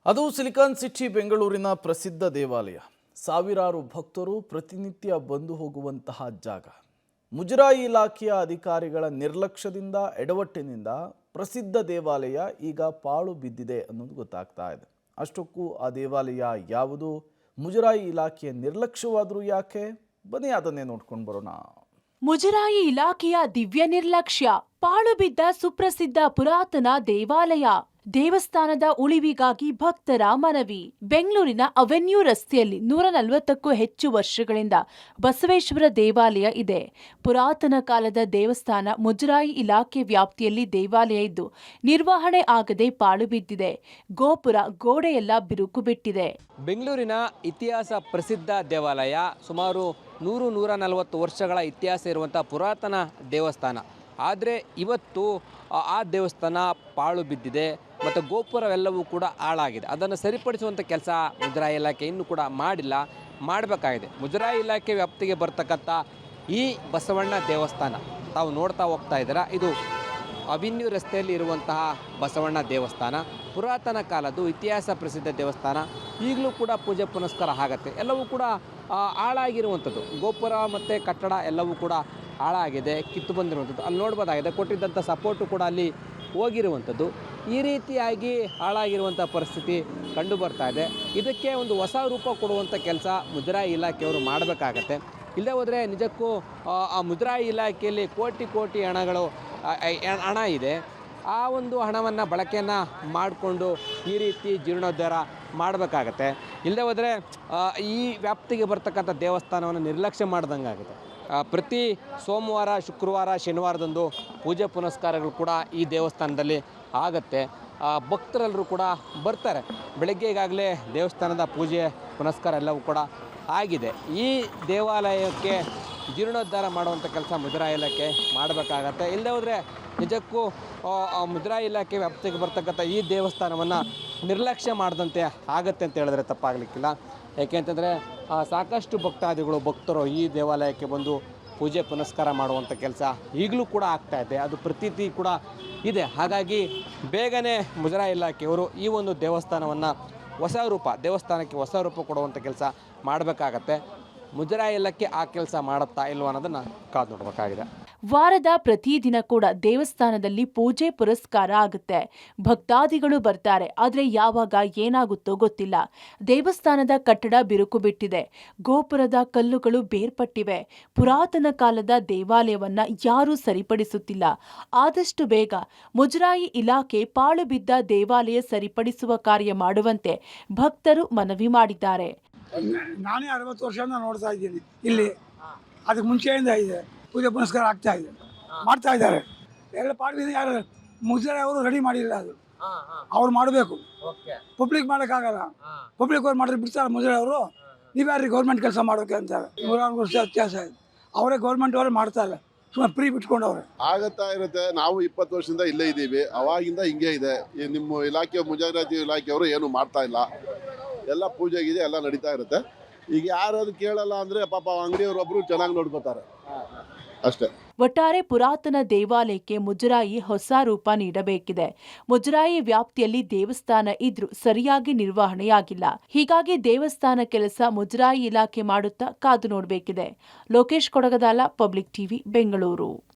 ಅದು silicon city ಬೆಂಗಳೂರಿನ ಪ್ರಸಿದ್ಧ ದೇವಾಲಯ. ಸಾವಿರಾರು ಭಕ್ತರು ಪ್ರತಿನಿತ್ಯ ಬಂದು ಹೋಗುವಂತಹ ಜಾಗ. ಮುಜರಾಯಿ ಇಲಾಖೆಯ ಅಧಿಕಾರಿಗಳ ನಿರ್ಲಕ್ಷ್ಯದಿಂದ ಎಡವಟ್ಟಿನಿಂದ ಪ್ರಸಿದ್ಧ ದೇವಾಲಯ ಈಗ ಪಾಳು ಬಿದ್ದಿದೆ ಅನ್ನೋದು ಗೊತ್ತಾಗ್ತಾ ಇದೆ. ಅಷ್ಟಕ್ಕೂ ಆ ದೇವಾಲಯ ಯಾವುದು, ಮುಜರಾಯಿ ಇಲಾಖೆಯ ನಿರ್ಲಕ್ಷ್ಯವಾದರೂ ಯಾಕೆ? ಬನ್ನಿ ಅದನ್ನೇ ನೋಡ್ಕೊಂಡು ಬರೋಣ. ಮುಜರಾಯಿ ಇಲಾಖೆಯ ದಿವ್ಯ ನಿರ್ಲಕ್ಷ್ಯ, ಪಾಳು ಬಿದ್ದ ಸುಪ್ರಸಿದ್ಧ ಪುರಾತನ ದೇವಾಲಯ. ದೇವಸ್ಥಾನದ ಉಳಿವಿಗಾಗಿ ಭಕ್ತರ ಮನವಿ. ಬೆಂಗಳೂರಿನ ಅವೆನ್ಯೂ ರಸ್ತೆಯಲ್ಲಿ 140ಕ್ಕೂ ಹೆಚ್ಚು ವರ್ಷಗಳಿಂದ ಬಸವೇಶ್ವರ ದೇವಾಲಯ ಇದೆ. ಪುರಾತನ ಕಾಲದ ದೇವಸ್ಥಾನ. ಮುಜರಾಯಿ ಇಲಾಖೆ ವ್ಯಾಪ್ತಿಯಲ್ಲಿ ದೇವಾಲಯ ಇದ್ದು ನಿರ್ವಹಣೆ ಆಗದೆ ಪಾಳು ಬಿದ್ದಿದೆ. ಗೋಪುರ, ಗೋಡೆಯೆಲ್ಲ ಬಿರುಕು ಬಿಟ್ಟಿದೆ. ಬೆಂಗಳೂರಿನ ಇತಿಹಾಸ ಪ್ರಸಿದ್ಧ ದೇವಾಲಯ. ಸುಮಾರು 140 ವರ್ಷಗಳ ಇತಿಹಾಸ ಇರುವಂಥ ಪುರಾತನ ದೇವಸ್ಥಾನ. ಆದರೆ ಇವತ್ತು ಆ ದೇವಸ್ಥಾನ ಪಾಳು ಬಿದ್ದಿದೆ ಮತ್ತು ಗೋಪುರವೆಲ್ಲವೂ ಕೂಡ ಹಾಳಾಗಿದೆ. ಅದನ್ನು ಸರಿಪಡಿಸುವಂಥ ಕೆಲಸ ಮುಜರಾಯಿ ಇಲಾಖೆ ಇನ್ನೂ ಕೂಡ ಮಾಡಿಲ್ಲ, ಮಾಡಬೇಕಾಗಿದೆ. ಮುಜರಾಯಿ ಇಲಾಖೆ ವ್ಯಾಪ್ತಿಗೆ ಬರ್ತಕ್ಕಂಥ ಈ ಬಸವಣ್ಣ ದೇವಸ್ಥಾನ ತಾವು ನೋಡ್ತಾ ಹೋಗ್ತಾ ಇದ್ದೀರಾ. ಇದು ಅವೆನ್ಯೂ ರಸ್ತೆಯಲ್ಲಿ ಇರುವಂತಹ ಬಸವಣ್ಣ ದೇವಸ್ಥಾನ. ಪುರಾತನ ಕಾಲದ್ದು ಇತಿಹಾಸ ಪ್ರಸಿದ್ಧ ದೇವಸ್ಥಾನ. ಈಗಲೂ ಕೂಡ ಪೂಜೆ ಪುನಸ್ಕಾರ ಆಗತ್ತೆ. ಎಲ್ಲವೂ ಕೂಡ ಹಾಳಾಗಿರುವಂಥದ್ದು. ಗೋಪುರ ಮತ್ತು ಕಟ್ಟಡ ಎಲ್ಲವೂ ಕೂಡ ಹಾಳಾಗಿದೆ, ಕಿತ್ತು ಬಂದಿರುವಂಥದ್ದು ಅಲ್ಲಿ ನೋಡ್ಬೋದಾಗಿದೆ. ಕೊಟ್ಟಿದ್ದಂಥ ಸಪೋರ್ಟು ಕೂಡ ಅಲ್ಲಿ ಹೋಗಿರುವಂಥದ್ದು. ಈ ರೀತಿಯಾಗಿ ಹಾಳಾಗಿರುವಂಥ ಪರಿಸ್ಥಿತಿ ಕಂಡು ಬರ್ತಾ ಇದೆ. ಇದಕ್ಕೆ ಒಂದು ಹೊಸ ರೂಪ ಕೊಡುವಂಥ ಕೆಲಸ ಮುಜರಾಯಿ ಇಲಾಖೆಯವರು ಮಾಡಬೇಕಾಗತ್ತೆ. ಇಲ್ಲದೆ ಹೋದರೆ ನಿಜಕ್ಕೂ ಆ ಮುಜರಾಯಿ ಇಲಾಖೆಯಲ್ಲಿ ಕೋಟಿ ಹಣ ಇದೆ. ಆ ಒಂದು ಹಣವನ್ನು ಬಳಕೆಯನ್ನು ಮಾಡಿಕೊಂಡು ಈ ರೀತಿ ಜೀರ್ಣೋದ್ಧಾರ ಮಾಡಬೇಕಾಗತ್ತೆ. ಇಲ್ಲದೆ ಹೋದರೆ ಈ ವ್ಯಾಪ್ತಿಗೆ ಬರ್ತಕ್ಕಂಥ ದೇವಸ್ಥಾನವನ್ನು ನಿರ್ಲಕ್ಷ್ಯ ಮಾಡ್ದಂಗೆ ಆಗುತ್ತೆ. ಪ್ರತಿ ಸೋಮವಾರ, ಶುಕ್ರವಾರ, ಶನಿವಾರದಂದು ಪೂಜೆ ಪುನಸ್ಕಾರಗಳು ಕೂಡ ಈ ದೇವಸ್ಥಾನದಲ್ಲಿ ಆಗತ್ತೆ. ಭಕ್ತರೆಲ್ಲರೂ ಕೂಡ ಬರ್ತಾರೆ. ಬೆಳಗ್ಗೆ ಈಗಾಗಲೇ ದೇವಸ್ಥಾನದ ಪೂಜೆ ಪುನಸ್ಕಾರ ಎಲ್ಲವೂ ಕೂಡ ಆಗಿದೆ. ಈ ದೇವಾಲಯಕ್ಕೆ ಜೀರ್ಣೋದ್ಧಾರ ಮಾಡುವಂಥ ಕೆಲಸ ಮುಜರಾಯಿ ಇಲಾಖೆ ಮಾಡಬೇಕಾಗತ್ತೆ. ಇಲ್ಲದೆ ಹೋದರೆ ನಿಜಕ್ಕೂ ಮುಜರಾಯಿ ಇಲಾಖೆ ವ್ಯಾಪ್ತಿಗೆ ಬರ್ತಕ್ಕಂಥ ಈ ದೇವಸ್ಥಾನವನ್ನು ನಿರ್ಲಕ್ಷ್ಯ ಮಾಡಿದಂತೆ ಆಗತ್ತೆ ಅಂತ ಹೇಳಿದ್ರೆ ತಪ್ಪಾಗಲಿಕ್ಕಿಲ್ಲ. ಏಕೆಂತಂದರೆ ಸಾಕಷ್ಟು ಭಕ್ತರು ಈ ದೇವಾಲಯಕ್ಕೆ ಬಂದು ಪೂಜೆ ಪುನಸ್ಕಾರ ಮಾಡುವಂಥ ಕೆಲಸ ಈಗಲೂ ಕೂಡ ಆಗ್ತಾಯಿದೆ. ಅದು ಪ್ರತೀತಿ ಕೂಡ ಇದೆ. ಹಾಗಾಗಿ ಬೇಗನೆ ಮುಜರಾಯಿ ಇಲಾಖೆಯವರು ಈ ಒಂದು ದೇವಸ್ಥಾನಕ್ಕೆ ಹೊಸ ರೂಪ ಕೊಡುವಂಥ ಕೆಲಸ ಮಾಡಬೇಕಾಗತ್ತೆ. ಮುಜರಾಯಿ ಇಲಾಖೆ ಆ ಕೆಲಸ ಮಾಡುತ್ತಾ ಇಲ್ವ ಅನ್ನೋದನ್ನು ಕಾದು ನೋಡಬೇಕಾಗಿದೆ. ವಾರದ ಪ್ರತಿದಿನ ಕೂಡ ದೇವಸ್ಥಾನದಲ್ಲಿ ಪೂಜೆ ಪುರಸ್ಕಾರ ಆಗುತ್ತೆ. ಭಕ್ತಾದಿಗಳು ಬರ್ತಾರೆ. ಆದರೆ ಯಾವಾಗ ಏನಾಗುತ್ತೋ ಗೊತ್ತಿಲ್ಲ. ದೇವಸ್ಥಾನದ ಕಟ್ಟಡ ಬಿರುಕು ಬಿಟ್ಟಿದೆ. ಗೋಪುರದ ಕಲ್ಲುಗಳು ಬೇರ್ಪಟ್ಟಿವೆ. ಪುರಾತನ ಕಾಲದ ದೇವಾಲಯವನ್ನ ಯಾರೂ ಸರಿಪಡಿಸುತ್ತಿಲ್ಲ. ಆದಷ್ಟು ಬೇಗ ಮುಜರಾಯಿ ಇಲಾಖೆ ಪಾಳು ಬಿದ್ದ ದೇವಾಲಯ ಸರಿಪಡಿಸುವ ಕಾರ್ಯ ಮಾಡುವಂತೆ ಭಕ್ತರು ಮನವಿ ಮಾಡಿದ್ದಾರೆ. ನಾನೇ 60 ವರ್ಷದಿಂದ ನೋಡ್ತಾ ಇದ್ದೀನಿ. ಇಲ್ಲಿ ಅದಕ್ಕೆ ಮುಂಚೆಯಿಂದ ಇದೆ, ಪೂಜೆ ಪುನಸ್ಕಾರ ಆಗ್ತಾ ಇದೆ, ಮಾಡ್ತಾ ಇದ್ದಾರೆ. ಎಲ್ಲ ಪಾಡ್ಬಿದ್ದು ಯಾರು ಮುಜರಾಯಿ ಅವರು ರೆಡಿ ಮಾಡಿಲ್ಲ. ಅದು ಅವ್ರು ಮಾಡಬೇಕು. ಪಬ್ಲಿಕ್ ಮಾಡೋಕ್ಕಾಗಲ್ಲ. ಪಬ್ಲಿಕ್ ಅವ್ರು ಮಾಡಿದ್ರೆ ಬಿಡ್ತಾರೆ ಮುಜರಾಯಿ ಅವರು. ನೀವ್ಯಾರು ಗೌರ್ಮೆಂಟ್ ಕೆಲಸ ಮಾಡೋಕೆ ಅಂತಾರೆ. 100 ವರ್ಷ ವ್ಯತ್ಯಾಸ ಇದೆ. ಅವರೇ ಗೌರ್ಮೆಂಟ್ ಅವರೇ ಮಾಡ್ತಾ ಇಲ್ಲ, ಸುಮ್ಮನೆ ಫ್ರೀ ಬಿಟ್ಕೊಂಡವ್ರೆ. ಆಗತ್ತಾ ಇರುತ್ತೆ. ನಾವು 20 ವರ್ಷದಿಂದ ಇಲ್ಲೇ ಇದ್ದೀವಿ. ಅವಾಗಿಂದ ಹಿಂಗೆ ಇದೆ. ನಿಮ್ಮ ಇಲಾಖೆ ಮುಜರಾಯಿ ಇಲಾಖೆಯವರು ಏನು ಮಾಡ್ತಾ ಇಲ್ಲ. ಎಲ್ಲ ಪೂಜೆಗಿದೆ, ಎಲ್ಲ ನಡೀತಾ ಇರುತ್ತೆ. ಈಗ ಯಾರಾದ್ರು ಕೇಳಲ್ಲ ಅಂದರೆ ಪಾಪ ಅಂಗಡಿಯವರೊಬ್ಬರು ಚೆನ್ನಾಗಿ ನೋಡ್ಕೋತಾರೆ ಅಷ್ಟೇ. ಒಟ್ಟಾರೆ ಪುರಾತನ ದೇವಾಲಯಕ್ಕೆ ಮುಜರಾಯಿ ಹೊಸ ರೂಪ ನೀಡಬೇಕಿದೆ. ಮುಜರಾಯಿ ವ್ಯಾಪ್ತಿಯಲ್ಲಿ ದೇವಸ್ಥಾನ ಇದ್ರೂ ಸರಿಯಾಗಿ ನಿರ್ವಹಣೆಯಾಗಿಲ್ಲ. ಹೀಗಾಗಿ ದೇವಸ್ಥಾನ ಕೆಲಸ ಮುಜರಾಯಿ ಇಲಾಖೆ ಮಾಡುತ್ತಾ ಕಾದು ನೋಡಬೇಕಿದೆ. Lokesh Kodagadala, public TV, Bengaluru.